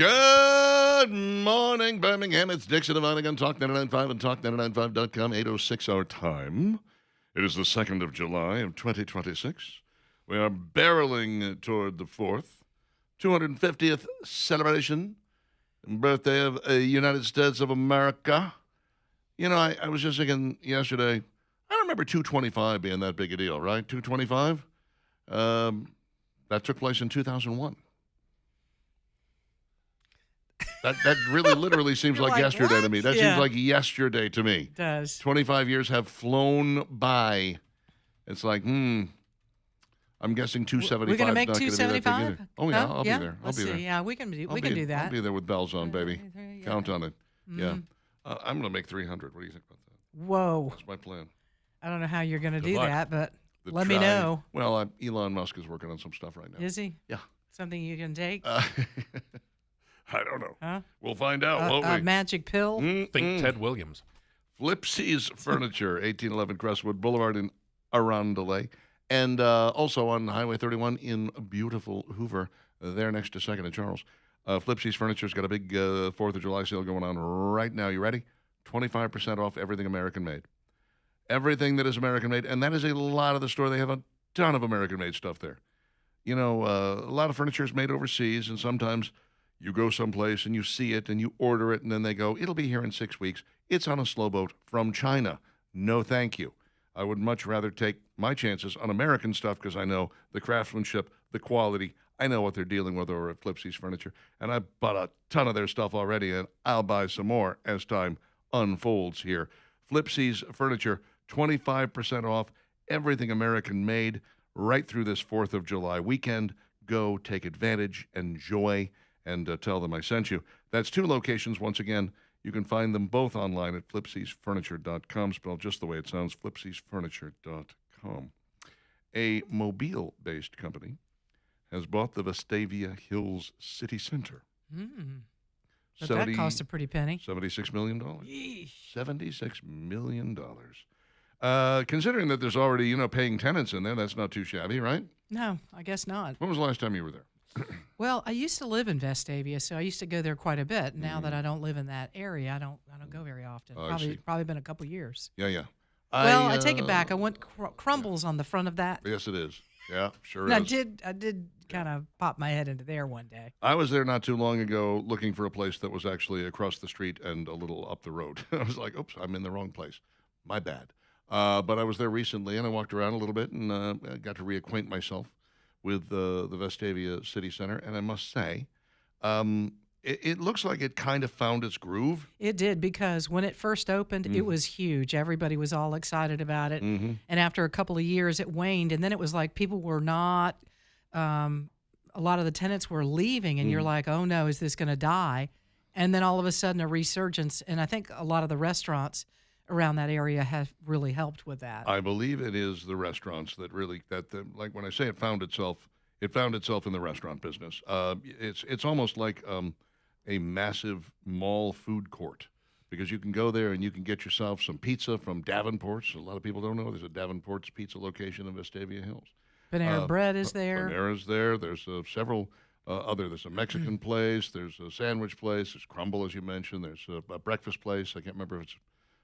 Good morning, Birmingham. It's Dixon of Onigan, Talk 99.5 and Talk995.com, 8:06 our time. It is the 2nd of July of 2026. We are barreling toward the 4th, 250th celebration and birthday of the United States of America. You know, I was just thinking yesterday, I don't remember 225 being that big a deal, right? 225? That took place in 2001. That really literally seems like yesterday what? to me. That Yeah. seems like yesterday to me. It does. 25 years have flown by. It's like, I'm guessing 275 We're gonna make not going to be that big 275. either. Oh, yeah, I'll be there. Let's I'll be see. there. Yeah, we can do. I'll We can do that. I'll be there with bells on, baby. Yeah. Count on it. Yeah. Mhm. I'm going to make 300. What do you think about that? Whoa! That's my plan. I don't know how you're going to do luck. that, but The let me try- know. Well, Elon Musk is working on some stuff right now. Is he? Yeah. Something you can take? I don't know. Huh? We'll find out, won't A we? magic pill? Think Ted Williams. Flipsy's Furniture, 1811 Crestwood Boulevard in Arundel, and also on Highway 31 in beautiful Hoover, there next to 2nd and Charles. Flipsy's Furniture's got a big 4th of July sale going on right now. You ready? 25% off everything American-made. Everything that is American-made, and that is a lot of the store. They have a ton of American-made stuff there. You know, a lot of furniture is made overseas, and sometimes you go someplace and you see it and you order it, and then they go, it'll be here in 6 weeks. It's on a slow boat from China. No, thank you. I would much rather take my chances on American stuff because I know the craftsmanship, the quality. I know what they're dealing with over at Flipsy's Furniture, and I bought a ton of their stuff already, and I'll buy some more as time unfolds here. Flipsy's Furniture, 25% off everything American-made right through this 4th of July weekend. Go take advantage, enjoy, and tell them I sent you. That's 2 locations. Once again, you can find them both online at flipsysfurniture.com, spelled just the way it sounds, flipsysfurniture.com. A Mobile-based company has bought the Vestavia Hills City Center. But that cost a pretty penny. $76 million. Yeesh. $76 million. Considering that there's already, paying tenants in there, that's not too shabby, right? No, I guess not. When was the last time you were there? Well, I used to live in Vestavia, so I used to go there quite a bit. Now that I don't live in that area, I don't go very often. Oh, I see. Probably been a couple years. Yeah. Well, I take it back. I want crumbles on the front of that. Yes, it is. Yeah, sure And is. I did kind of pop my head into there one day. I was there not too long ago looking for a place that was actually across the street and a little up the road. I was like, oops, I'm in the wrong place. My bad. But I was there recently, and I walked around a little bit and I got to reacquaint myself with the Vestavia City Center. And I must say, it looks like it kind of found its groove. It did, because when it first opened, it was huge. Everybody was all excited about it. And after a couple of years, it waned. And then it was like people were not, a lot of the tenants were leaving. And you're like, oh, no, is this going to die? And then all of a sudden a resurgence. And I think a lot of the restaurants around that area have really helped with that. I believe it is the restaurants that really, like when I say it found itself in the restaurant business. It's almost like a massive mall food court, because you can go there and you can get yourself some pizza from Davenport's. A lot of people don't know there's a Davenport's pizza location in Vestavia Hills. Panera Bread is there. Panera's there. There's several there's a Mexican place. There's a sandwich place. There's Crumble, as you mentioned. There's a breakfast place. I can't remember if it's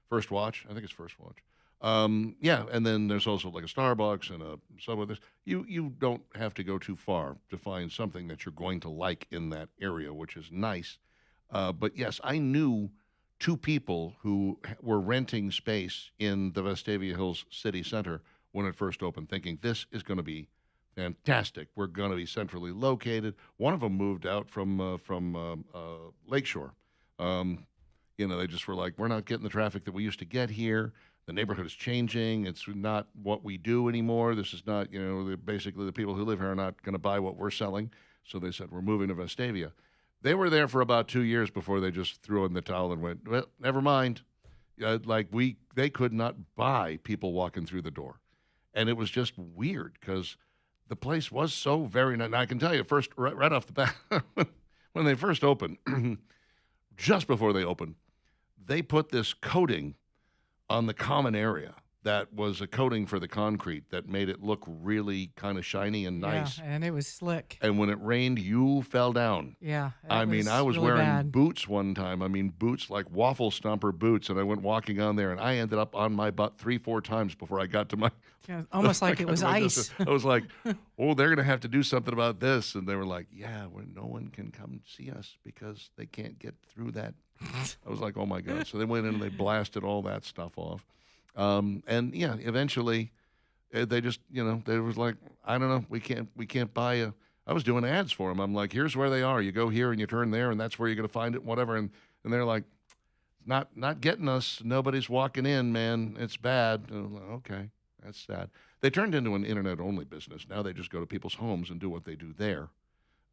First Watch. I think it's First Watch. Yeah, and then there's also like a Starbucks and a Subway. You don't have to go too far to find something that you're going to like in that area, which is nice. But yes, I knew 2 people who were renting space in the Vestavia Hills City Center when it first opened, thinking this is going to be fantastic. We're going to be centrally located. One of them moved out from Lakeshore. They just were like, we're not getting the traffic that we used to get here. The neighborhood is changing. It's not what we do anymore. This is not, basically the people who live here are not going to buy what we're selling. So they said, we're moving to Vestavia. They were there for about 2 years before they just threw in the towel and went, well, never mind. They could not buy people walking through the door. And it was just weird because the place was so very nice. I can tell you first, right off the bat, when they first opened, just before they opened, they put this coating on the common area that was a coating for the concrete that made it look really kind of shiny and nice. Yeah, and it was slick. And when it rained, you fell down. Yeah, I it mean, I was really wearing bad. boots one time. I mean, boots like waffle stomper boots, and I went walking on there, and I ended up on my butt 3-4 times before I got to my. Yeah, almost like it got was to my ice. destination. I was like, "Oh, they're going to have to do something about this," and they were like, "Yeah, no one can come see us because they can't get through that." I was like, "Oh my god!" So they went in and they blasted all that stuff off, and yeah, eventually. They just, they was like, I don't know, we can't buy a. I was doing ads for them. I'm like, here's where they are. You go here and you turn there, and that's where you're gonna find it, whatever. And they're like, not getting us. Nobody's walking in, man. It's bad. And I'm like, okay, that's sad. They turned into an internet only business. Now they just go to people's homes and do what they do there.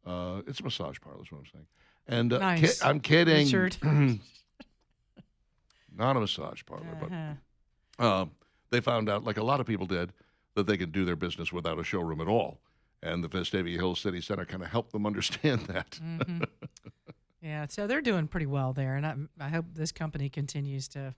It's a massage parlor, is what I'm saying. And Nice. I'm kidding. Richard. Not a massage parlor, Uh-huh. but they found out, like a lot of people did, that they could do their business without a showroom at all. And the Vestavia Hills City Center kind of helped them understand that. Hmm. Yeah, so they're doing pretty well there, and I hope this company continues to,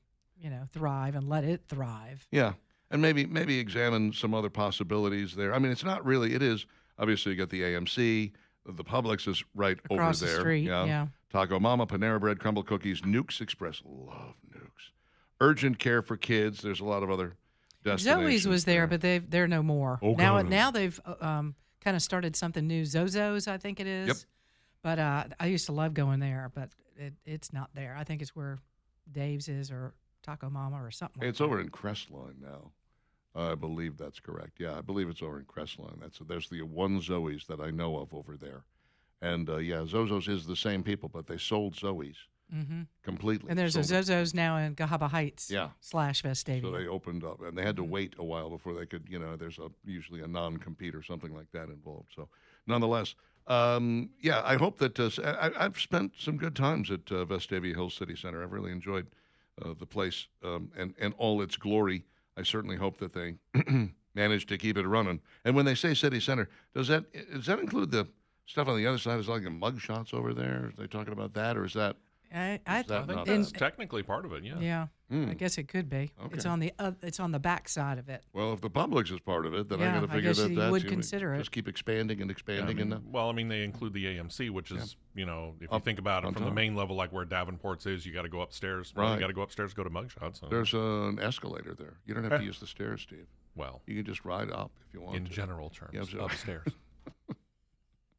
thrive and let it thrive. Yeah, and maybe examine some other possibilities there. I mean, it's not really. It is obviously you got the AMC, the Publix is right Across over the there. street, yeah. Taco Mama, Panera Bread, Crumble Cookies, Nukes Express. Love Nukes. Urgent Care for Kids. There's a lot of other destinations. Zoe's was there, but they're no more. Oh, now God. now they've kind of started something new. Zozo's, I think it is. Yep. But I used to love going there, but it's not there. I think it's where Dave's is or Taco Mama or something. It's over in Crestline now. I believe that's correct. Yeah, I believe it's over in Crestline. There's the one Zoe's that I know of over there. And yeah, Zozo's is the same people, but they sold Zoe's completely. And there's a Sold it. Zozo's now in Cahaba Heights. Yeah. / Vestavia. So they opened up, and they had to wait a while before they could, there's usually a non-compete or something like that involved. So nonetheless, yeah, I hope that I've spent some good times at Vestavia Hills City Center. I've really enjoyed the place and all its glory. I certainly hope that they manage to keep it running. And when they say City Center, does that include the stuff on the other side? Is like the mug shots over there? Are they talking about that, or is that? I that I think not that's bad? technically part of it, yeah. Yeah, Hmm. I guess it could be. It's Okay. on the back side of it. Well, if the Publix is part of it, then I Yeah, got to I figure guess that you that's would consider it. Just keep expanding and Yeah, I expanding, mean, and well, I mean, they include the AMC, which is, if you Up think about on it from the top. main level, like where Davenport's is, you got to go upstairs. Well, Right. you got to go upstairs, go to Mugshots. So, there's an escalator there. You don't have to use the stairs, Steve. well, You can just ride up if you want in to. general terms, Yeah, so- upstairs.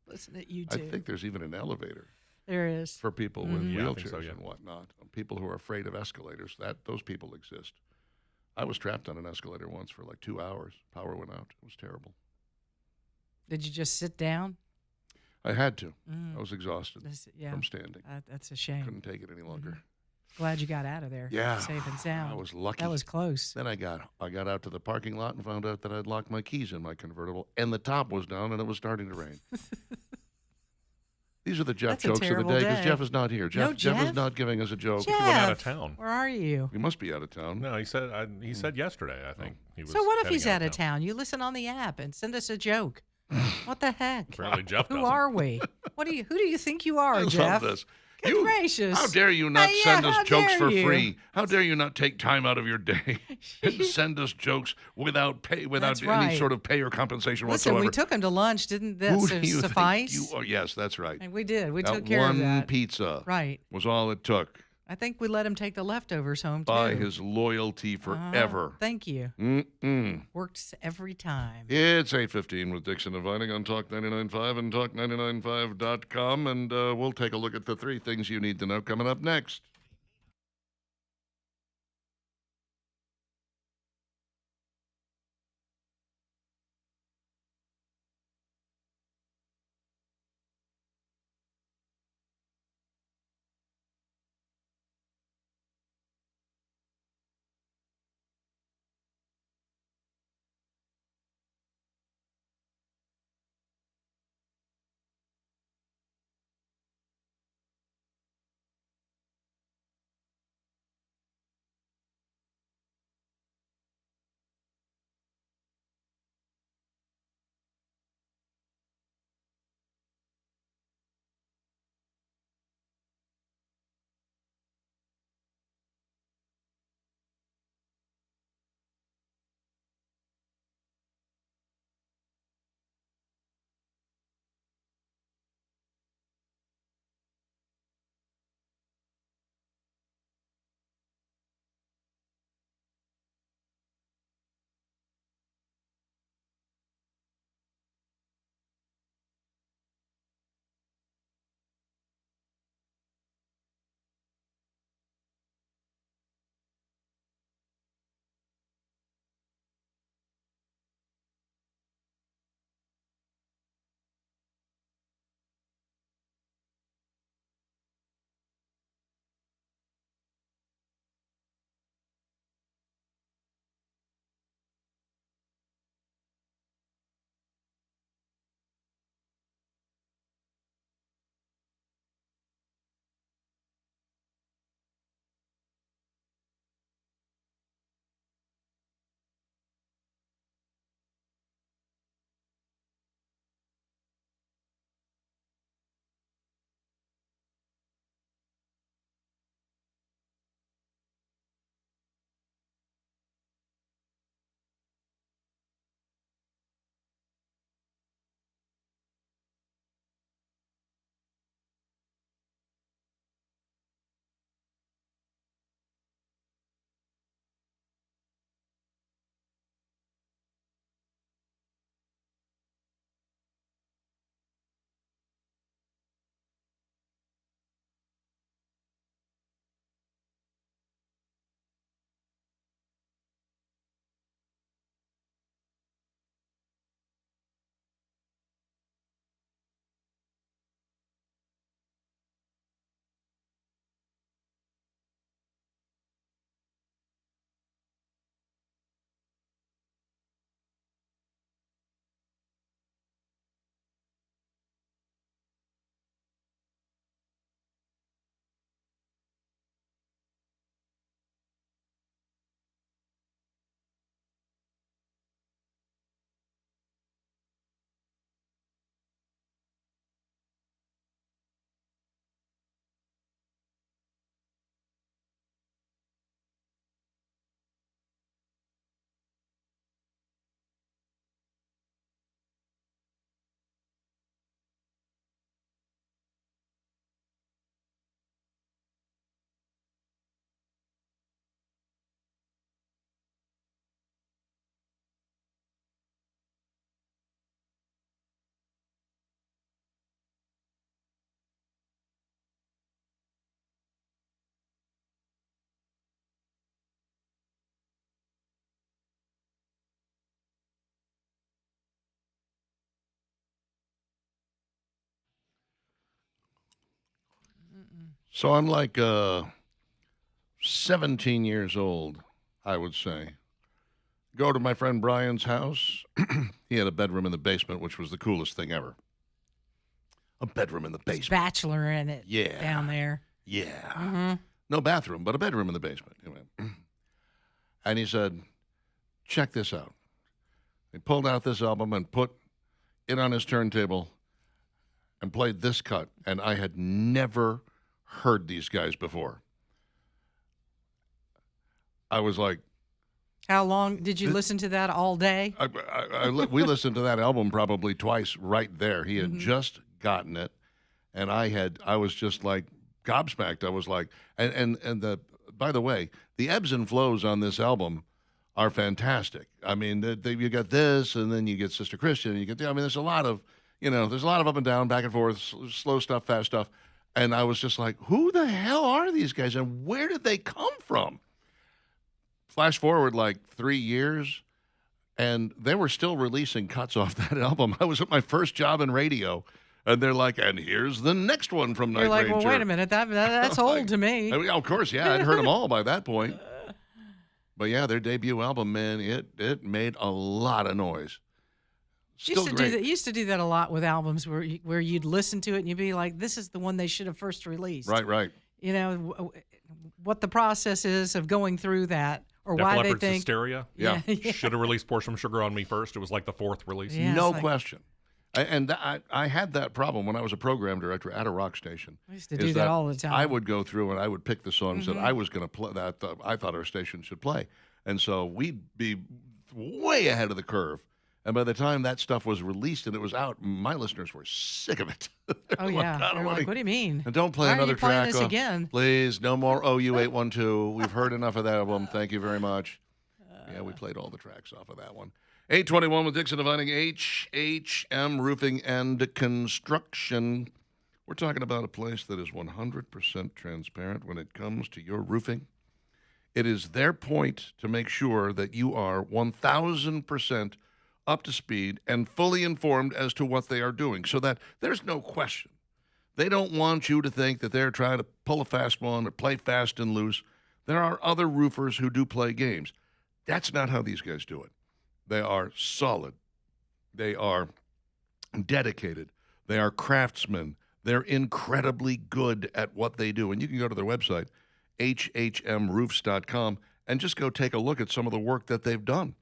Listen at you I two. think there's even an elevator There is. for people with Yeah, I wheelchairs think so, yeah. and whatnot. People who are afraid of escalators. Those people exist. I was trapped on an escalator once for like 2 hours. Power went out. It was terrible. Did you just sit down? I had to. Mm. I was exhausted Yeah, from standing. that's a shame. Couldn't take it any longer. Glad you got out of there. Yeah, safe and sound. I was lucky. That was close. Then I got out to the parking lot and found out that I'd locked my keys in my convertible, and the top was down, and it was starting to rain. These are the Jeff That's a jokes of the terrible day because day. Jeff is not here. Jeff is Jeff? not giving us a joke. Jeff, He went out of town. Where are you? He must be out of town. No, he said yesterday. I think he was. So what if heading he's out of town? You listen on the app and send us a joke. What the heck? Apparently, Jeff Who doesn't. are we? Who do you think you are, I love Jeff? this. Good gracious. How dare you not Yeah, send us how jokes dare for you? free? How dare you not take time out of your day and send us jokes without That's any right. sort of pay or compensation Listen, whatsoever? we took him to lunch. Didn't that Who do you suffice? think you are? Yes, that's right. And we did. We That took care of one that. pizza Right. was all it took I think we let him take the leftovers home too. by his loyalty Uh-huh. forever. Thank you. Mm-mm. Works every time. It's 8:15 with Dixon and Vining on Talk 99.5 and Talk995.com, and we'll take a look at the 3 things you need to know coming up next. So I'm like 17 years old, I would say. Go to my friend Brian's house. He had a bedroom in the basement, which was the coolest thing ever. A bedroom in the basement. Bachelor in it. Yeah. Down there. Yeah. Mm-hmm. No bathroom, but a bedroom in the basement. Anyway. And he said, check this out. He pulled out this album and put it on his turntable and played this cut. And I had never heard these guys before. I was like, how long did you listen to that all day? We listened to that album probably twice right there. He had just gotten it, and I was just like gobsmacked. I was like, by the way, the ebbs and flows on this album are fantastic. I mean, you got this, and then you get Sister Christian, and you get, I mean, there's a lot of up and down, back and forth, slow stuff, fast stuff, and I was just like, who the hell are these guys, and where did they come from? Flash forward like 3 years, and they were still releasing cuts off that album. I was at my first job in radio, and they're like, and here's the next one from Night You're like, Ranger. well, wait a minute, that's old to me. I mean, of course, yeah, I'd heard them all by that point. But yeah, their debut album, man, it made a lot of noise. Still great. Used to do that a lot with albums where you'd listen to it and you'd be like, this is the one they should have first released. Right. You know, what the process is of going through that. Or Def why Leppard's they think Hysteria. Yeah. Should have released Pour Some Sugar on Me first. It was like the fourth release. Yeah, no question. I had that problem when I was a program director at a rock station. I used to do that all the time. I would go through and I would pick the songs that I was going to play, that I thought our station should play. And so we'd be way ahead of the curve. And by the time that stuff was released and it was out, my listeners were sick of it. Oh, yeah. They're like, what do you mean? And don't play Why another are you playing track. This again? Please, no more OU 812. We've heard enough of that album. Thank you very much. Yeah, we played all the tracks off of that one. 821 with Dixon Dividing, HHM Roofing and Construction. We're talking about a place that is 100% transparent when it comes to your roofing. It is their point to make sure that you are 1,000% up to speed and fully informed as to what they are doing so that there's no question. They don't want you to think that they're trying to pull a fast one or play fast and loose. There are other roofers who do play games. That's not how these guys do it. They are solid. They are dedicated. They are craftsmen. They're incredibly good at what they do. And you can go to their website, hhmroofs.com, and just go take a look at some of the work that they've done.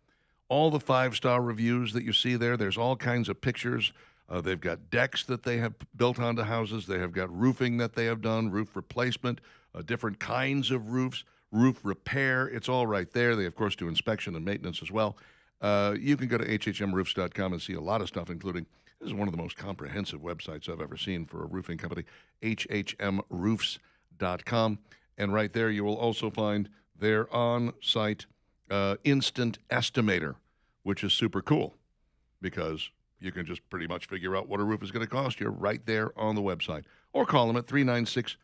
All the 5-star reviews that you see there, there's all kinds of pictures. They've got decks that they have built onto houses. They have got roofing that they have done, roof replacement, different kinds of roofs, roof repair. It's all right there. They, of course, do inspection and maintenance as well. You can go to hhmroofs.com and see a lot of stuff, including, this is one of the most comprehensive websites I've ever seen for a roofing company, hhmroofs.com. And right there, you will also find their on-site instant estimator, which is super cool because you can just pretty much figure out what a roof is going to cost you right there on the website. Or call them at 396-7077,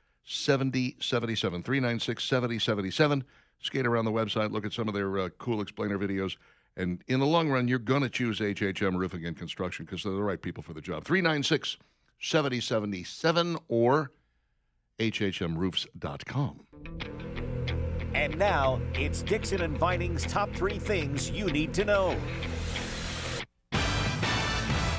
396-7077. Skate around the website, look at some of their cool explainer videos. And in the long run, you're going to choose HHM Roofing and Construction because they're the right people for the job. 396-7077 or hhmroofs.com. And now, it's Dixon and Vining's top 3 things you need to know.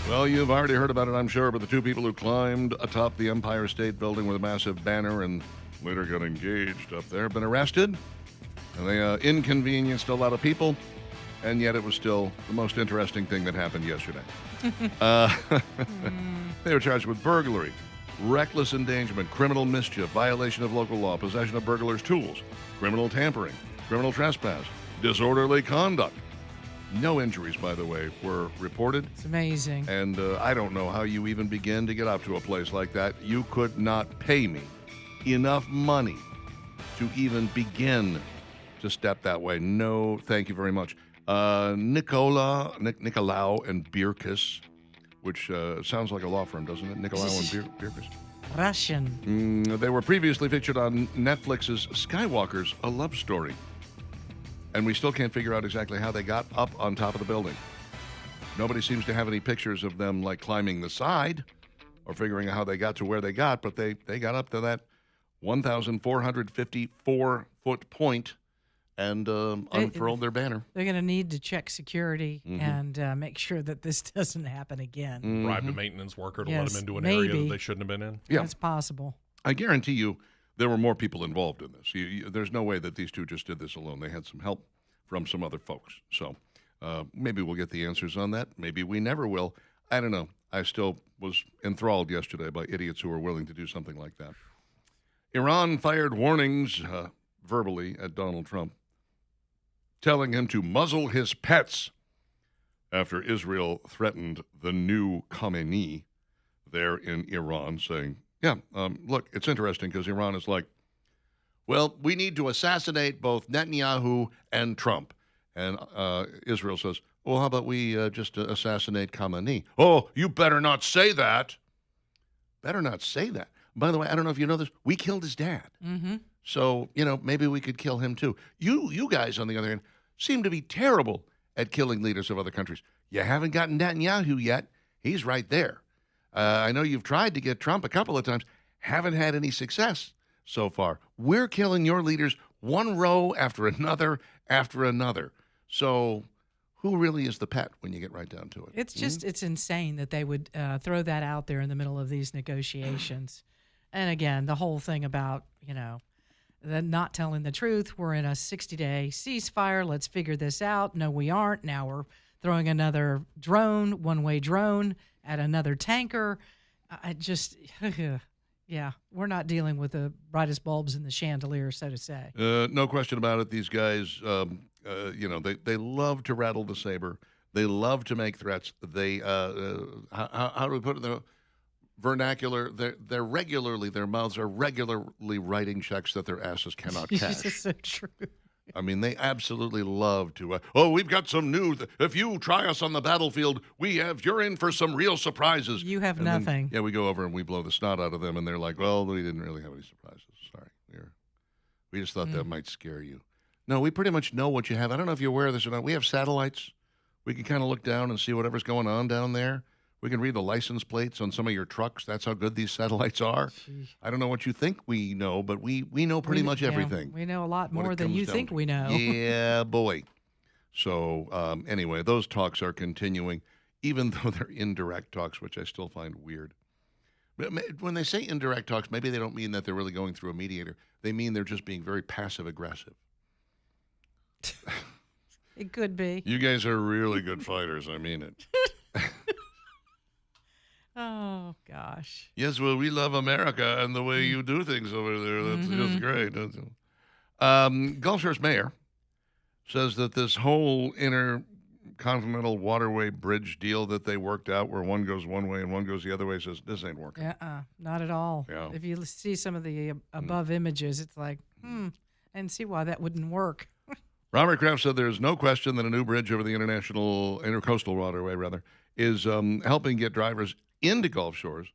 Well, you've already heard about it, I'm sure, but the two people who climbed atop the Empire State Building with a massive banner and later got engaged up there have been arrested. And they inconvenienced a lot of people, and yet it was still the most interesting thing that happened yesterday. They were charged with burglary, reckless endangerment, criminal mischief, violation of local law, possession of burglars' tools, criminal tampering, criminal trespass, disorderly conduct. No injuries, by the way, were reported. It's amazing. And I don't know how you even begin to get up to a place like that. You could not pay me enough money to even begin to step that way. No, thank you very much. Nicolau and Bierkes, which sounds like a law firm, doesn't it? Nicolau and Bierkes. Russian. They were previously featured on Netflix's Skywalker's A Love Story. And we still can't figure out exactly how they got up on top of the building. Nobody seems to have any pictures of them, like, climbing the side or figuring out how they got to where they got, but they got up to that 1,454-foot point and unfurled their banner. They're going to need to check security and make sure that this doesn't happen again. Bribed a maintenance worker to let Yes, them into an maybe. area that they shouldn't have been in. Yeah. That's possible. I guarantee you there were more people involved in this. There's no way that these two just did this alone. They had some help from some other folks. So maybe we'll get the answers on that. Maybe we never will. I don't know. I still was enthralled yesterday by idiots who are willing to do something like that. Iran fired warnings verbally at Donald Trump, telling him to muzzle his pets after Israel threatened the new Khamenei there in Iran, saying, look, it's interesting because Iran is like, well, we need to assassinate both Netanyahu and Trump. And Israel says, well, how about we just assassinate Khamenei? Oh, you better not say that. Better not say that. By the way, I don't know if you know this. We killed his dad. Mm-hmm. So, maybe we could kill him too. You guys, on the other hand, seem to be terrible at killing leaders of other countries. You haven't gotten Netanyahu yet. He's right there. I know you've tried to get Trump a couple of times. Haven't had any success so far. We're killing your leaders one row after another after another. So who really is the pet when you get right down to it? It's just, it's insane that they would throw that out there in the middle of these negotiations. And again, the whole thing about, the not telling the truth. We're in a 60-day ceasefire. Let's figure this out. No, we aren't. Now we're throwing another drone, one-way drone, at another tanker. Yeah, we're not dealing with the brightest bulbs in the chandelier, so to say. No question about it. These guys, they love to rattle the saber. They love to make threats. They, how do we put it? The vernacular. Their mouths are regularly writing checks that their asses cannot cash. This is so true. I mean, they absolutely love to. We've got some news. If you try us on the battlefield, you're in for some real surprises. You have and nothing. Then, we go over and we blow the snot out of them, and they're like, well, we didn't really have any surprises. Sorry. We just thought that might scare you. No, we pretty much know what you have. I don't know if you're aware of this or not. We have satellites. We can kind of look down and see whatever's going on down there. We can read the license plates on some of your trucks. That's how good these satellites are. Jeez. I don't know what you think we know, but we know pretty much everything. We know a lot more than you think we know. Yeah, boy. So anyway, those talks are continuing, even though they're indirect talks, which I still find weird. When they say indirect talks, maybe they don't mean that they're really going through a mediator. They mean they're just being very passive-aggressive. It could be. You guys are really good fighters. I mean it. Oh, gosh. Yes, well, we love America and the way you do things over there. That's just great. Gulf Shore's mayor says that this whole intercontinental waterway bridge deal that they worked out, where one goes one way and one goes the other way, says this ain't working. Not at all. Yeah. If you see some of the above images, it's like, and see why that wouldn't work. Robert Kraft said there's no question that a new bridge over the intercoastal waterway, is helping get drivers into Gulf Shores,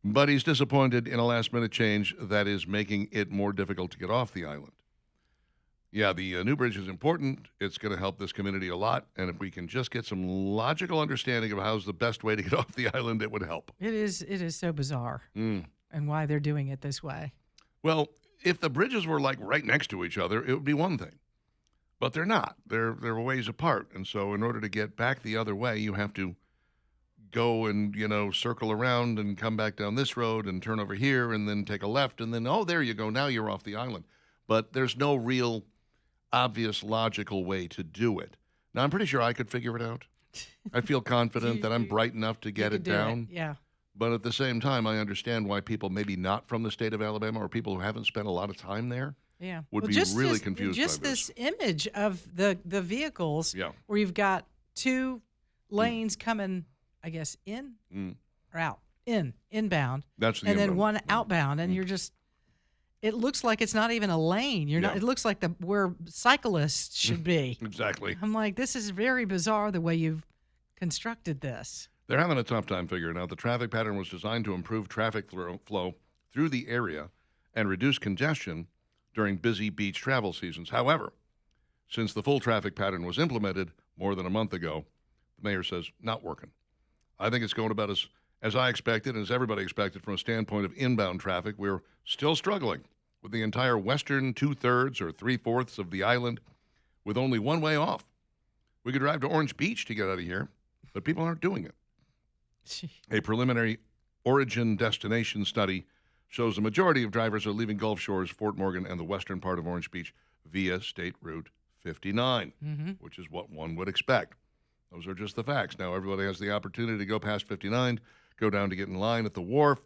but he's disappointed in a last-minute change that is making it more difficult to get off the island. Yeah, the new bridge is important. It's going to help this community a lot, and if we can just get some logical understanding of how's the best way to get off the island, it would help. It is so bizarre, and why they're doing it this way. Well, if the bridges were like right next to each other, it would be one thing, but they're not. They're ways apart, and so in order to get back the other way, you have to go and, circle around and come back down this road and turn over here and then take a left and then, there you go. Now you're off the island. But there's no real obvious logical way to do it. Now, I'm pretty sure I could figure it out. I feel confident that I'm bright enough to get it down. Yeah. But at the same time, I understand why people maybe not from the state of Alabama or people who haven't spent a lot of time there would be really confused just by this. This image of the vehicles where you've got two lanes coming, I guess, in or out, inbound. That's the and inbound. then one outbound, and you're just. It looks like it's not even a lane. You're not. It looks like where cyclists should be. Exactly. I'm like, this is very bizarre the way you've constructed this. They're having a tough time figuring out. The traffic pattern was designed to improve traffic flow through the area and reduce congestion during busy beach travel seasons. However, since the full traffic pattern was implemented more than a month ago, the mayor says, not working. I think it's going about as I expected and as everybody expected from a standpoint of inbound traffic. We're still struggling with the entire western 2/3 or 3/4 of the island with only one way off. We could drive to Orange Beach to get out of here, but people aren't doing it. A preliminary origin destination study shows the majority of drivers are leaving Gulf Shores, Fort Morgan, and the western part of Orange Beach via State Route 59, which is what one would expect. Those are just the facts. Now, everybody has the opportunity to go past 59, go down to get in line at the wharf,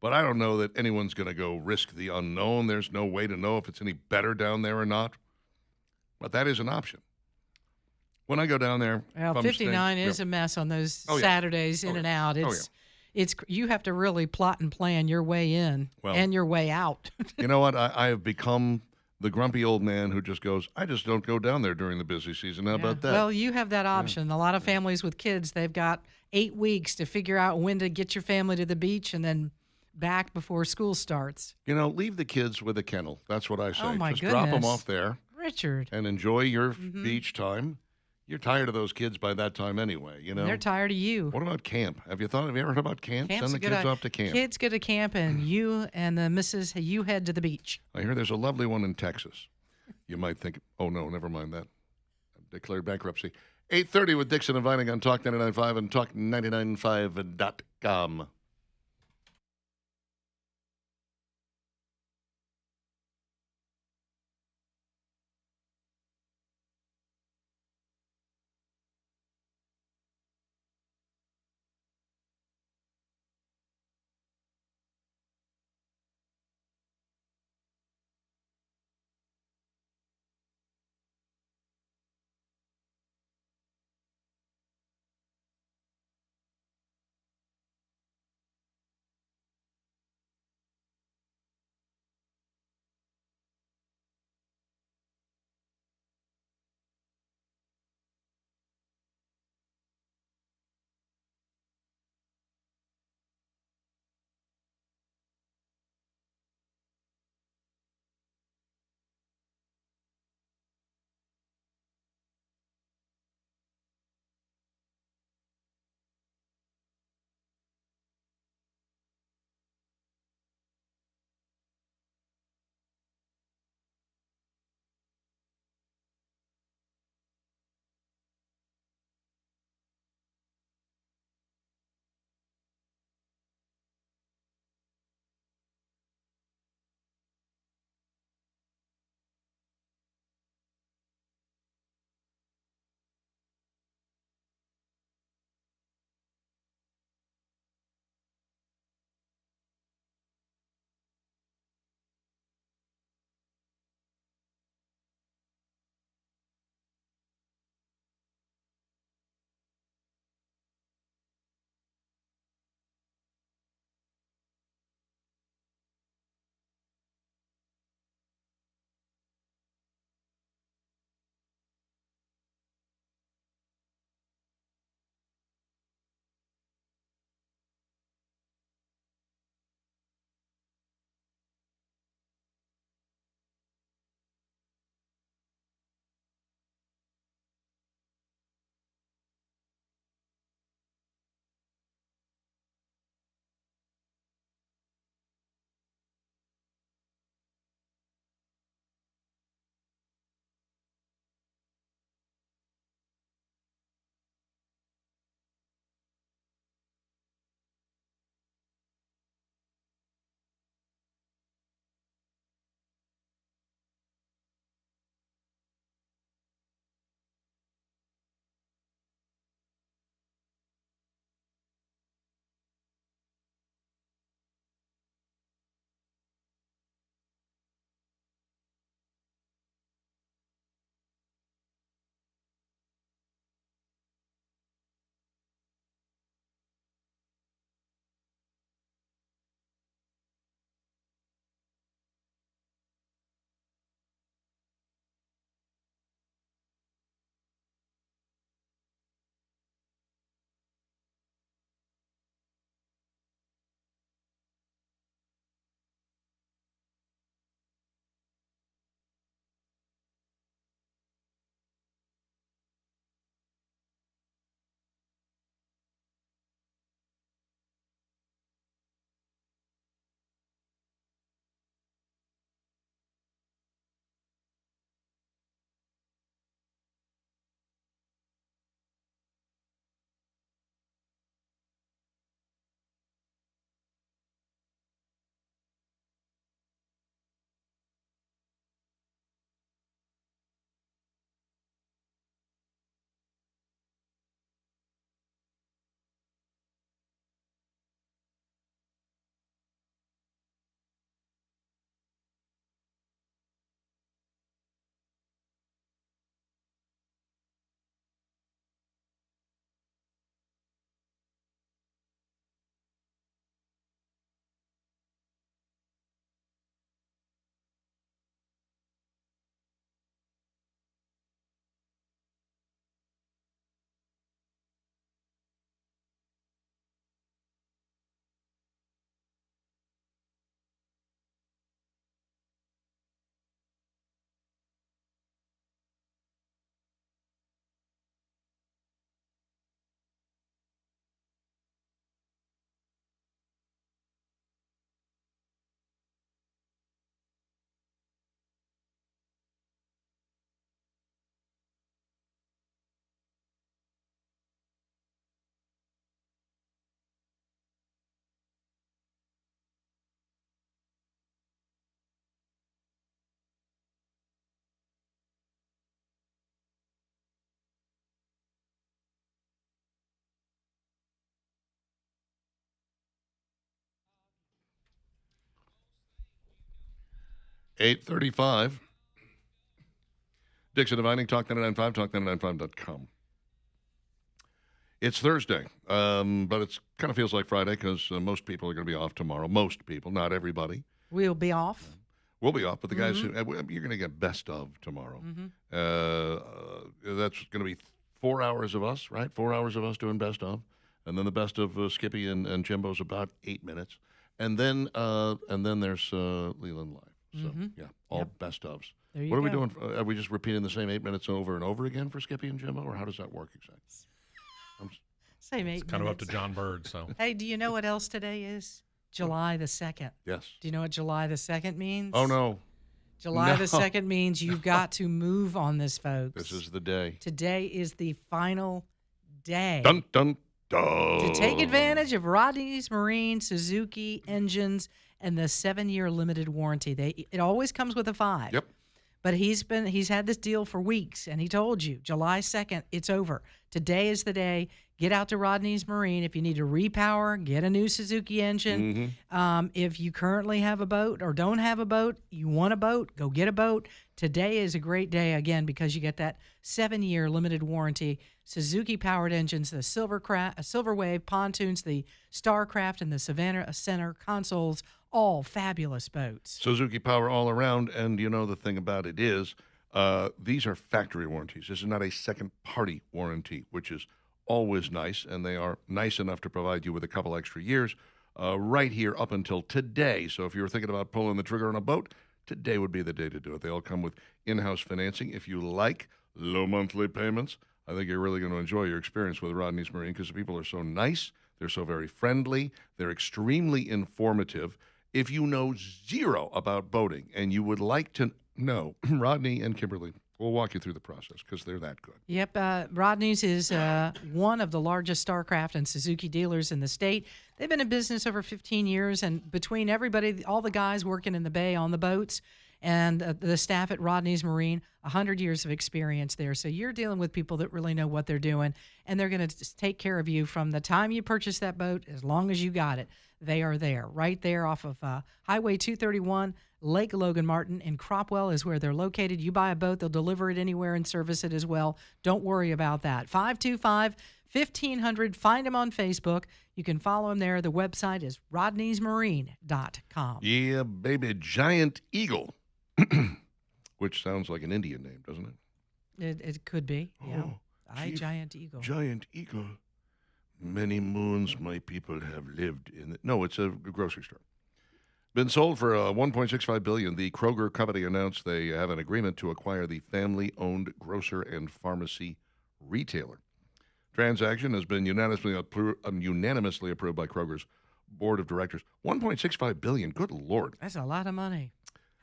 but I don't know that anyone's going to go risk the unknown. There's no way to know if it's any better down there or not, but that is an option. When I go down there, Well, 59 is a mess on those Saturdays in and out. It's you have to really plot and plan your way in and your way out. You know what? I have become the grumpy old man who just goes, I just don't go down there during the busy season. How about that? Well, you have that option. A lot of families with kids, they've got 8 weeks to figure out when to get your family to the beach and then back before school starts. You know, leave the kids with a kennel. That's what I say. Oh, my just goodness. drop them off there. Richard. And enjoy your beach time. You're tired of those kids by that time anyway, you know? And they're tired of you. What about camp? Have you ever heard about camp? Camp's Send the kids off to camp. Kids go to camp, and you and the missus, you head to the beach. I hear there's a lovely one in Texas. You might think, oh, no, never mind that. I've declared bankruptcy. 8:30 with Dixon and Vining on Talk 99.5 and Talk995.com. 8:35. Dixon Divining, Talk 99.5, talk995.com. It's Thursday, but it kind of feels like Friday because most people are going to be off tomorrow. Most people, not everybody. We'll be off. We'll be off, but the guys, you're going to get best of tomorrow. That's going to be 4 hours of us, right? 4 hours of us doing best of. And then the best of Skippy and Jimbo's about 8 minutes. And then there's Leland Live. So, yeah, all best ofs. There you what are we go. doing? Are we just repeating the same 8 minutes over and over again for Skippy and Jimbo, or how does that work exactly? Same 8 minutes. It's kind of up to John Bird. So Hey, do you know what else today is? July the 2nd. Yes. Do you know what July the 2nd means? Oh, no. July the 2nd means you've got to move on this, folks. This is the day. Today is the final day. Dun, dun, dun. To take advantage of Rodney's Marine Suzuki engines and the 7-year limited warranty. It always comes with a 5. Yep. But he's had this deal for weeks, and he told you July 2nd, it's over. Today is the day. Get out to Rodney's Marine. If you need to repower, get a new Suzuki engine. If you currently have a boat or don't have a boat, you want a boat, go get a boat. Today is a great day, again, because you get that 7-year limited warranty. Suzuki-powered engines, the Silver Wave pontoons, the Starcraft, and the Savannah Center consoles, all fabulous boats. Suzuki power all around, and you know the thing about it is these are factory warranties. This is not a second-party warranty, which is always nice, and they are nice enough to provide you with a couple extra years right here up until today. So if you're thinking about pulling the trigger on a boat, today would be the day to do it. They all come with in-house financing. If you like low monthly payments, I think you're really going to enjoy your experience with Rodney's Marine because the people are so nice. They're so very friendly. They're extremely informative. If you know zero about boating and you would like to know, Rodney and Kimberly will walk you through the process because they're that good. Yep. Rodney's is one of the largest Starcraft and Suzuki dealers in the state. They've been in business over 15 years, and between everybody, all the guys working in the bay on the boats and the staff at Rodney's Marine, 100 years of experience there. So you're dealing with people that really know what they're doing, and they're going to take care of you from the time you purchase that boat as long as you got it. They are there, right there off of Highway 231. Lake Logan Martin in Cropwell is where they're located. You buy a boat, they'll deliver it anywhere and service it as well. Don't worry about that. 525-1500. Find them on Facebook. You can follow them there. The website is rodneysmarine.com. Yeah, baby, Giant Eagle, which sounds like an Indian name, doesn't it? It could be, yeah. Chief Giant Eagle. Giant Eagle. Many moons my people have lived in it. No, it's a grocery store. Been sold for $1.65 billion. The Kroger company announced they have an agreement to acquire the family-owned grocer and pharmacy retailer. Transaction has been unanimously approved by Kroger's board of directors. $1.65 billion. Good Lord. That's a lot of money.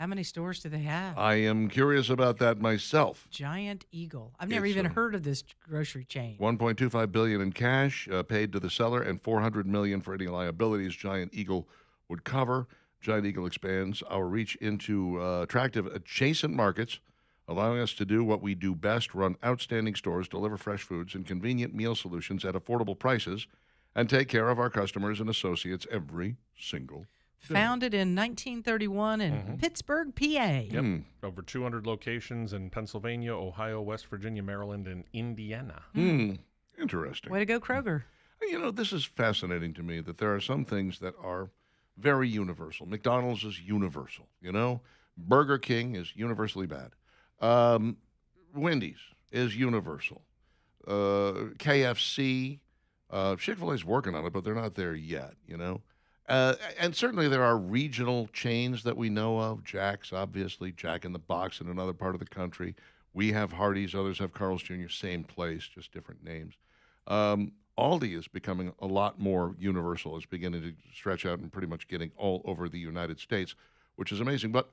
How many stores do they have? I am curious about that myself. Giant Eagle. I've never even heard of this grocery chain. $1.25 billion in cash paid to the seller and $400 million for any liabilities Giant Eagle would cover. Giant Eagle expands our reach into attractive adjacent markets, allowing us to do what we do best, run outstanding stores, deliver fresh foods and convenient meal solutions at affordable prices, and take care of our customers and associates every single day. Founded in 1931 in Pittsburgh, PA. Yep. Over 200 locations in Pennsylvania, Ohio, West Virginia, Maryland, and Indiana. Interesting. Way to go, Kroger. You know, this is fascinating to me that there are some things that are very universal. McDonald's is universal, you know. Burger King is universally bad. Wendy's is universal. KFC, Chick-fil-A's working on it, but they're not there yet, you know. And certainly there are regional chains that we know of. Jack's, obviously, Jack in the Box in another part of the country. We have Hardee's, others have Carl's Jr., same place, just different names. Aldi is becoming a lot more universal. It's beginning to stretch out and pretty much getting all over the United States, which is amazing. But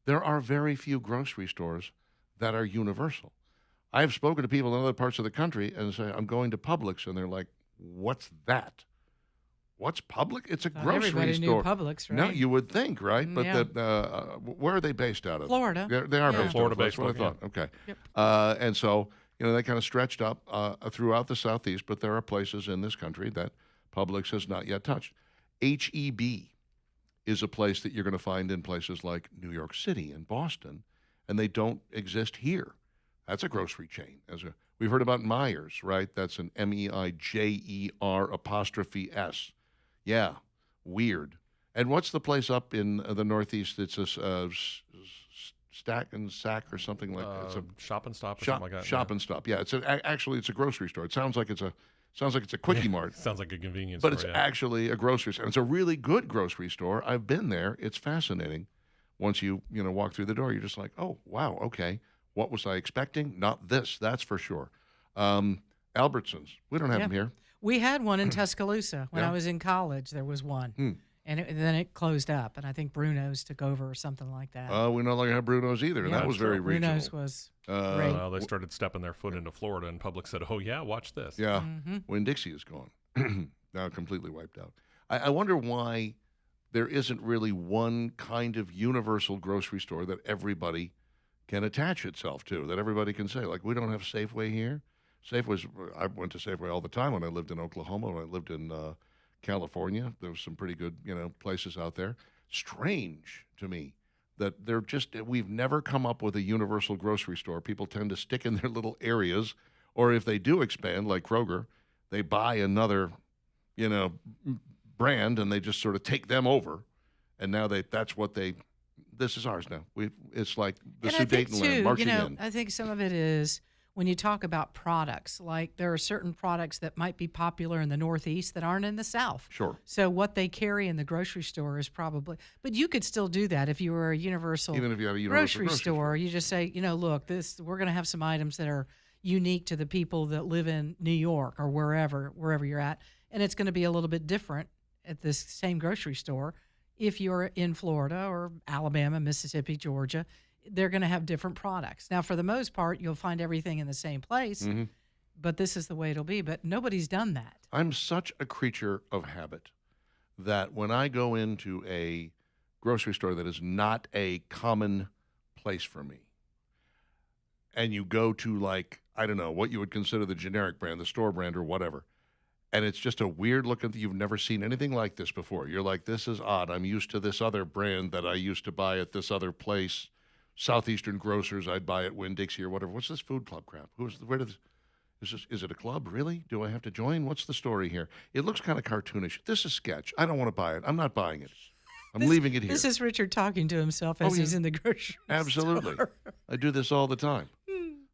there are very few grocery stores that are universal. I've spoken to people in other parts of the country and say, I'm going to Publix, and they're like, what's that? What's Publix? It's a grocery everybody store. Knew Publix, right? No, you would think, right? But Yeah. where are they based out of? Florida. They are Yeah. based Florida out of. That's based what I one, thought. Okay. Yep. And so, you know, they kind of stretched up throughout the Southeast, but there are places in this country that Publix has not yet touched. H-E-B is a place that you're going to find in places like New York City and Boston, and they don't exist here. That's a grocery chain. We've heard about Myers, right? That's an MEIJER''S. Yeah, weird. And what's the place up in the Northeast that's a Stack and Sack or something like that? It's a Shop and Stop or something like that. Shop and Stop. Yeah, actually it's a grocery store. It sounds like it's a Quickie Mart. Sounds like a convenience store. But it's actually a grocery store. And it's a really good grocery store. I've been there. It's fascinating. Once you walk through the door, you're just like, oh, wow, okay. What was I expecting? Not this, that's for sure. Albertsons. We don't have them here. We had one in Tuscaloosa when I was in college. There was one. And then it closed up, and I think Bruno's took over or something like that. We no longer have Bruno's either, and that was very regional. Bruno's was great. Well, they started stepping their foot into Florida, and Publix said, oh, yeah, watch this. Yeah, Winn-Dixie is gone. Now completely wiped out. I wonder why there isn't really one kind of universal grocery store that everybody can attach itself to, that everybody can say, like, we don't have Safeway here. I went to Safeway all the time when I lived in Oklahoma, when I lived in California. There was some pretty good, places out there. Strange to me that we've never come up with a universal grocery store. People tend to stick in their little areas, or if they do expand, like Kroger, they buy another, brand, and they just sort of take them over, and now this is ours now. It's like the Sudetenland marching in. I think some of it is when you talk about products, like there are certain products that might be popular in the Northeast that aren't in the South. Sure. So what they carry in the grocery store is but you could still do that if you were a universal, even if you had a universal grocery store. You just say, look, we're going to have some items that are unique to the people that live in New York or wherever you're at, and it's going to be a little bit different at this same grocery store. If you're in Florida or Alabama, Mississippi, Georgia, they're going to have different products. Now, for the most part, you'll find everything in the same place, but this is the way it'll be. But nobody's done that. I'm such a creature of habit that when I go into a grocery store that is not a common place for me, and you go to, like, I don't know, what you would consider the generic brand, the store brand or whatever, and it's just a weird looking thing. You've never seen anything like this before. You're like, this is odd. I'm used to this other brand that I used to buy at this other place. Southeastern Grocers, I'd buy at Winn-Dixie or whatever. What's this food club crap? Is it a club, really? Do I have to join? What's the story here? It looks kind of cartoonish. This is sketch. I don't want to buy it. I'm not buying it. I'm leaving it here. This is Richard talking to himself as he's in the grocery Absolutely. store. I do this all the time.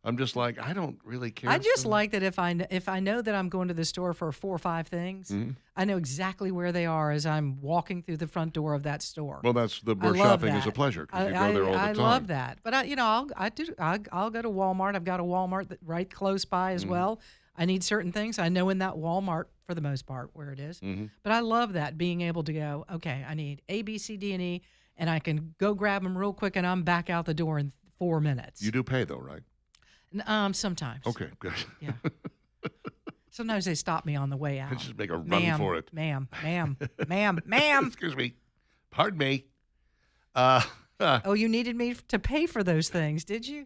I'm just like, I don't really care. I just like that if I know that I'm going to the store for 4 or 5 things, I know exactly where they are as I'm walking through the front door of that store. Well, that's where shopping is a pleasure because you go there all the time. I love that, but I'll go to Walmart. I've got a Walmart right close by as well. I need certain things. I know in that Walmart for the most part where it is, but I love that being able to go. Okay, I need A, B, C, D, and E, and I can go grab them real quick, and I'm back out the door in 4 minutes. You do pay though, right? Sometimes. Okay, good. Yeah. Sometimes they stop me on the way out. I just make a run for it. Ma'am. Excuse me. Pardon me. Oh, you needed me to pay for those things, did you?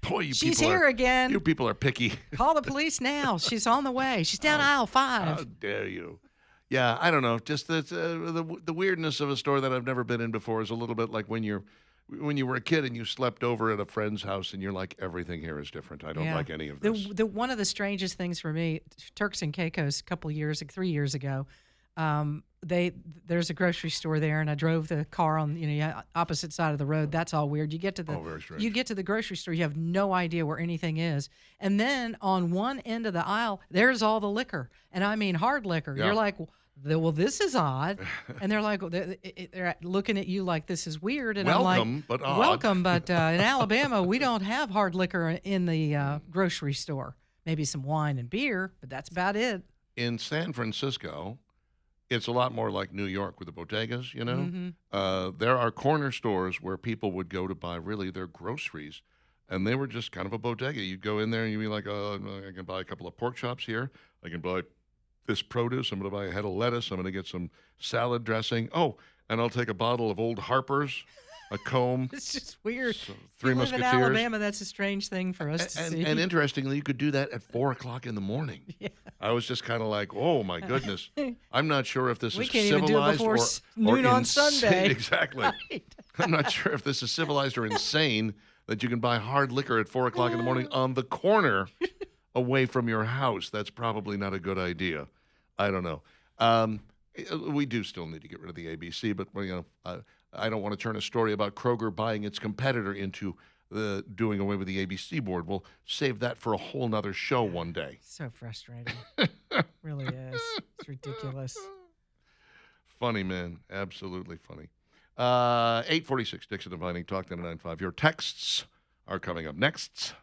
Boy, She's here again. You people are picky. Call the police now. She's on the way. She's down aisle 5. How dare you? Yeah, I don't know. Just the weirdness of a store that I've never been in before is a little bit like when you were a kid and you slept over at a friend's house and you're like, everything here is different. I don't like any of this. One of the strangest things for me, Turks and Caicos, 3 years ago, there's a grocery store there, and I drove the car on opposite side of the road. That's all weird. You get to the grocery store, you have no idea where anything is, and then on one end of the aisle, there's all the liquor, and I mean hard liquor. Yeah. You're like, well, this is odd, and they're like, they're looking at you like this is weird, and welcome, but odd. Welcome, but in Alabama we don't have hard liquor in the grocery store. Maybe some wine and beer, but that's about it. In San Francisco, it's a lot more like New York with the bodegas. There are corner stores where people would go to buy really their groceries, and they were just kind of a bodega. You'd go in there and you'd be like, I can buy a couple of pork chops here. I can buy this produce. I'm going to buy a head of lettuce. I'm going to get some salad dressing. Oh, and I'll take a bottle of Old Harper's. a comb. It's just weird. So, If Three you live in Musketeers. Alabama, that's a strange thing for us to see. And interestingly, you could do that at 4 o'clock in the morning. Yeah. I was just kind of like, oh my goodness. I'm not sure if this We is can't even do it civilized before or noon on insane. Sunday. Exactly. Right. I'm not sure if this is civilized or insane that you can buy hard liquor at 4 o'clock in the morning on the corner away from your house. That's probably not a good idea. I don't know. We do still need to get rid of the ABC, but I don't want to turn a story about Kroger buying its competitor into doing away with the ABC board. We'll save that for a whole nother show one day. So frustrating. Really is. It's ridiculous. Funny, man. Absolutely funny. 846, Dixon and Vining, Talk 1095. Your texts are coming up next.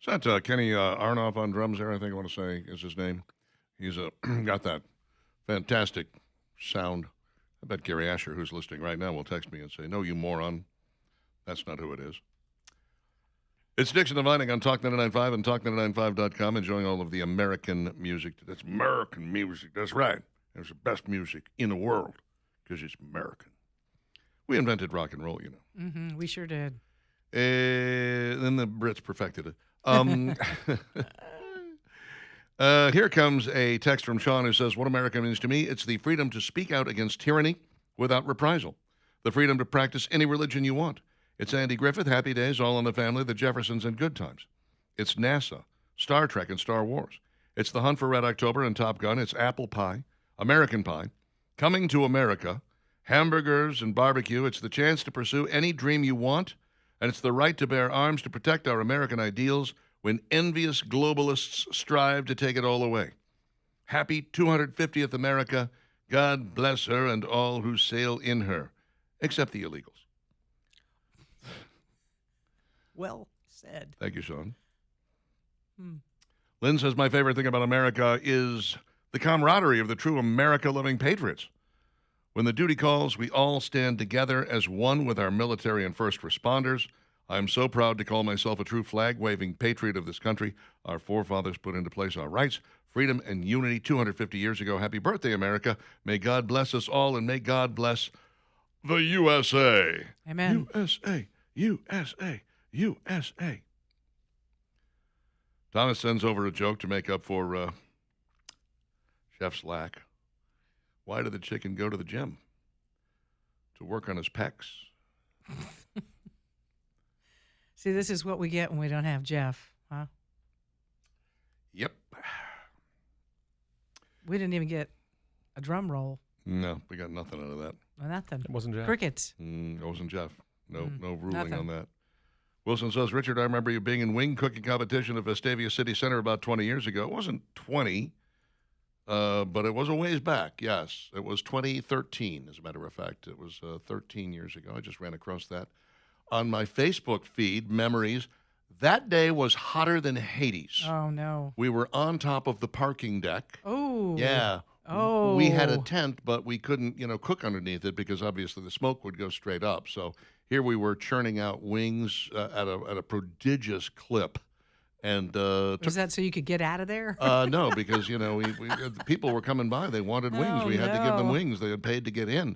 Is that Kenny Arnoff on drums there? I think I want to say is his name. He's got that fantastic sound. I bet Gary Asher, who's listening right now, will text me and say, "No, you moron. That's not who it is." It's Dixon and Vining on Talk 99.5 and Talk995.com, enjoying all of the American music. That's American music. That's right. It's the best music in the world because it's American. We invented rock and roll, you know. Mm-hmm, we sure did. Then the Brits perfected it. Here comes a text from Sean who says, what America means to me, it's the freedom to speak out against tyranny without reprisal, the freedom to practice any religion you want. It's Andy Griffith, Happy Days, All in the Family, The Jeffersons, and Good Times. It's NASA, Star Trek, and Star Wars. It's The Hunt for Red October and Top Gun. It's apple pie, American Pie, Coming to America, hamburgers and barbecue. It's the chance to pursue any dream you want, and it's the right to bear arms to protect our American ideals when envious globalists strive to take it all away. Happy 250th America. God bless her and all who sail in her, except the illegals. Well said. Thank you, Sean. Lynn says, my favorite thing about America is the camaraderie of the true America-loving patriots. When the duty calls, we all stand together as one with our military and first responders. I'm so proud to call myself a true flag-waving patriot of this country. Our forefathers put into place our rights, freedom, and unity 250 years ago. Happy birthday, America. May God bless us all, and may God bless the USA. Amen. USA, USA, USA. Thomas sends over a joke to make up for Chef Slack. Why did the chicken go to the gym? To work on his pecs. See, this is what we get when we don't have Jeff, huh? Yep. We didn't even get a drum roll. No, we got nothing out of that. Nothing. It wasn't Jeff. Crickets. It wasn't Jeff. No ruling nothing. on that. Wilson says, Richard, I remember you being in wing cooking competition at Vestavia City Center about 20 years ago. It wasn't 20, but it was a ways back, yes. It was 2013, as a matter of fact. It was 13 years ago. I just ran across that on my Facebook feed, Memories. That day was hotter than Hades. Oh, no. We were on top of the parking deck. Oh. Yeah. Oh. We had a tent, but we couldn't, cook underneath it because obviously the smoke would go straight up. So here we were churning out wings at a prodigious clip. And was that so you could get out of there? no, because the people were coming by. They wanted wings. We had to give them wings. They had paid to get in.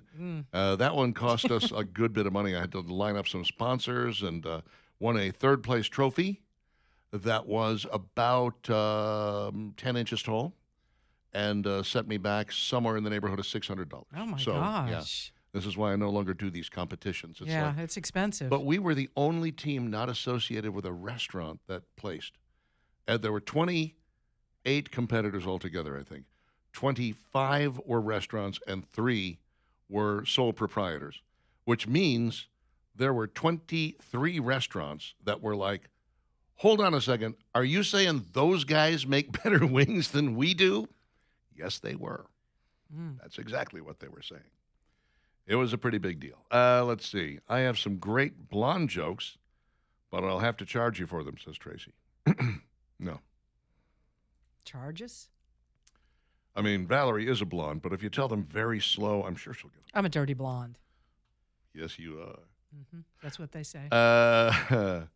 That one cost us a good bit of money. I had to line up some sponsors and won a third place trophy that was about 10 inches tall and set me back somewhere in the neighborhood of $600. Oh my so, gosh! Yeah, this is why I no longer do these competitions. It's expensive. But we were the only team not associated with a restaurant that placed. And there were 28 competitors altogether, I think. 25 were restaurants and 3 were sole proprietors, which means there were 23 restaurants that were like, hold on a second, are you saying those guys make better wings than we do? Yes, they were. That's exactly what they were saying. It was a pretty big deal. Let's see. I have some great blonde jokes, but I'll have to charge you for them, says Tracy. No. Charges? I mean, Valerie is a blonde, but if you tell them very slow, I'm sure she'll get them. I'm a dirty blonde. Yes, you are. That's what they say. That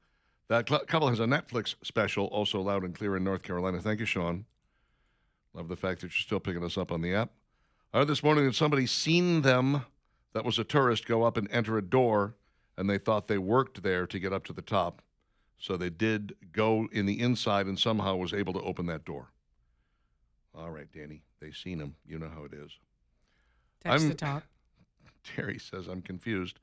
couple has a Netflix special, also loud and clear in North Carolina. Thank you, Sean. Love the fact that you're still picking us up on the app. I heard this morning that somebody seen them, that was a tourist, go up and enter a door, and they thought they worked there to get up to the top. So they did go in the inside and somehow was able to open that door. All right, Danny, they seen him. You know how it is. Text to talk. Terry says, I'm confused.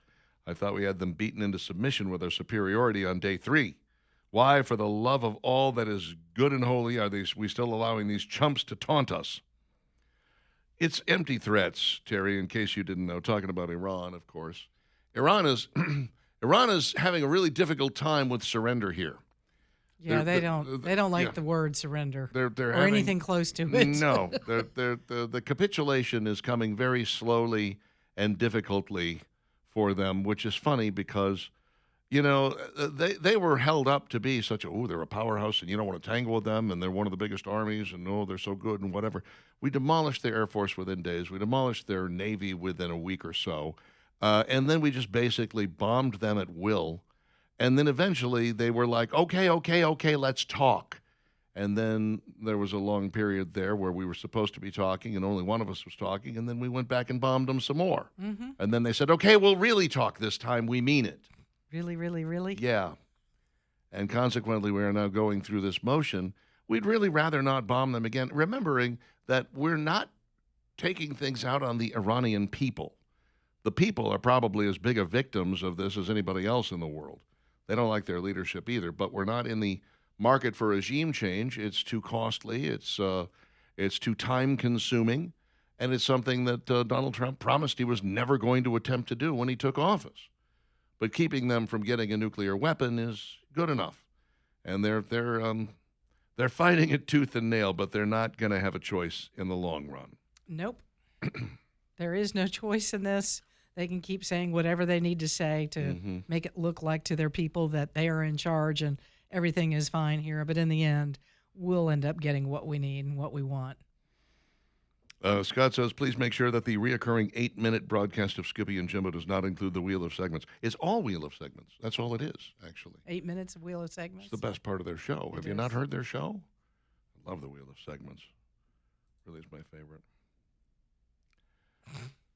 I thought we had them beaten into submission with our superiority on day 3. Why, for the love of all that is good and holy, are we still allowing these chumps to taunt us? It's empty threats, Terry, in case you didn't know. Talking about Iran, of course. Iran is having a really difficult time with surrender here. Yeah, they don't like the word surrender they're or having, anything close to it. No, the capitulation is coming very slowly and difficultly for them, which is funny because They were held up to be such they're a powerhouse and you don't want to tangle with them and they're one of the biggest armies and they're so good and whatever. We demolished their Air Force within days. We demolished their Navy within a week or so. And then we just basically bombed them at will. And then eventually they were like, okay, let's talk. And then there was a long period there where we were supposed to be talking and only one of us was talking. And then we went back and bombed them some more. Mm-hmm. And then they said, okay, we'll really talk this time. We mean it. Really, really, really? Yeah. And consequently, we are now going through this motion. We'd really rather not bomb them again, remembering that we're not taking things out on the Iranian people. The people are probably as big a victims of this as anybody else in the world. They don't like their leadership either, but we're not in the market for regime change. It's too costly. It's too time-consuming, and it's something that Donald Trump promised he was never going to attempt to do when he took office. But keeping them from getting a nuclear weapon is good enough, and they're fighting it tooth and nail. But they're not going to have a choice in the long run. Nope. There is no choice in this. They can keep saying whatever they need to say to make it look like to their people that they are in charge and everything is fine here. But in the end, we'll end up getting what we need and what we want. Scott says, please make sure that the reoccurring 8-minute broadcast of Skippy and Jimbo does not include the Wheel of Segments. It's all Wheel of Segments. That's all it is, actually. 8 minutes of Wheel of Segments? It's the best part of their show. Have you not heard their show? I love the Wheel of Segments. Really is my favorite.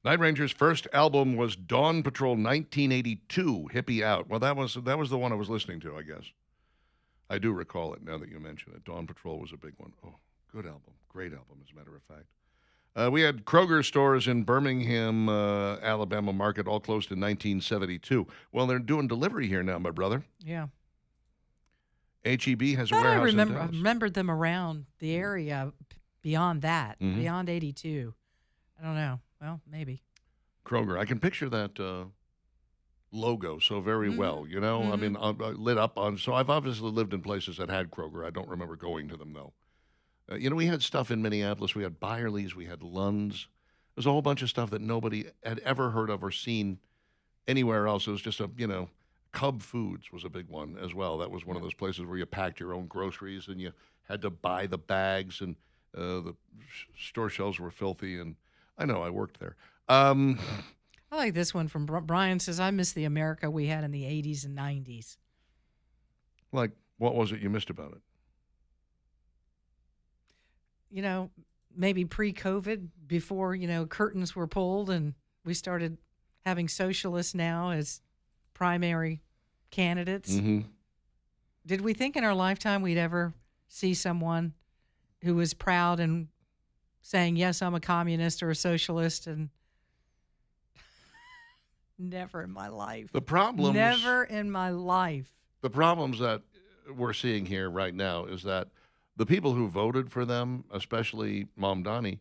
Night Ranger's first album was Dawn Patrol 1982, Hippie Out. Well, that was the one I was listening to, I guess. I do recall it now that you mention it. Dawn Patrol was a big one. Oh, good album. Great album, as a matter of fact. We had Kroger stores in Birmingham, Alabama market, all closed in 1972. Well, they're doing delivery here now, my brother. Yeah. HEB has a warehouse in Dallas. I remembered them around the area beyond that, beyond 82. I don't know. Well, maybe. Kroger. I can picture that logo so very well, you know? I mean, lit up on. So I've obviously lived in places that had Kroger. I don't remember going to them, though. We had stuff in Minneapolis. We had Byerly's. We had Lund's. There's a whole bunch of stuff that nobody had ever heard of or seen anywhere else. It was just Cub Foods was a big one as well. That was one of those places where you packed your own groceries and you had to buy the bags, and the store shelves were filthy. And I know, I worked there. I like this one from Brian. Says, I miss the America we had in the 80s and 90s. Like, what was it you missed about it? Maybe pre-COVID, before, curtains were pulled and we started having socialists now as primary candidates. Mm-hmm. Did we think in our lifetime we'd ever see someone who was proud and saying, yes, I'm a communist or a socialist? And never in my life. Never in my life. The problems that we're seeing here right now is that the people who voted for them, especially Mamdani,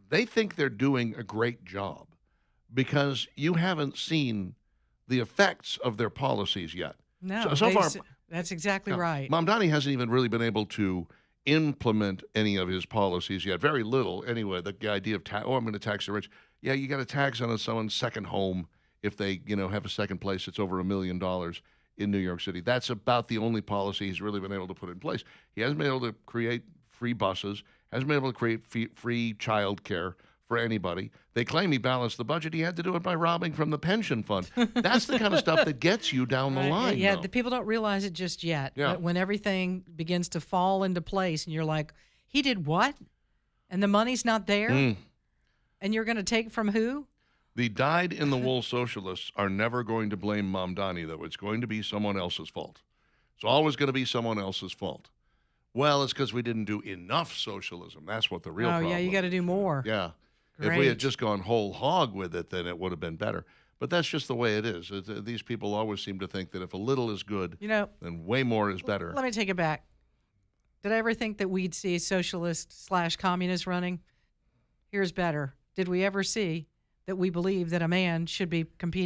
they think they're doing a great job because you haven't seen the effects of their policies yet. No, so far, that's exactly right. Mamdani hasn't even really been able to implement any of his policies yet. Very little, anyway. The idea of, I'm going to tax the rich. Yeah, you got to tax on someone's second home if they, have a second place that's over $1 million. In New York City. That's about the only policy he's really been able to put in place. He hasn't been able to create free buses, hasn't been able to create free child care for anybody. They claim he balanced the budget. He had to do it by robbing from the pension fund. That's the kind of stuff that gets you down the line. Yeah, the people don't realize it just yet. Yeah. But when everything begins to fall into place and you're like, he did what? And the money's not there? And you're going to take from who? The dyed-in-the-wool socialists are never going to blame Mamdani, though. It's going to be someone else's fault. It's always going to be someone else's fault. Well, it's because we didn't do enough socialism. That's what the real problem is. Oh, yeah, you got to do more. Yeah. Great. If we had just gone whole hog with it, then it would have been better. But that's just the way it is. These people always seem to think that if a little is good, then way more is better. Let me take it back. Did I ever think that we'd see socialist/communist running? Here's better. Did we ever see that we believe that a man should be competing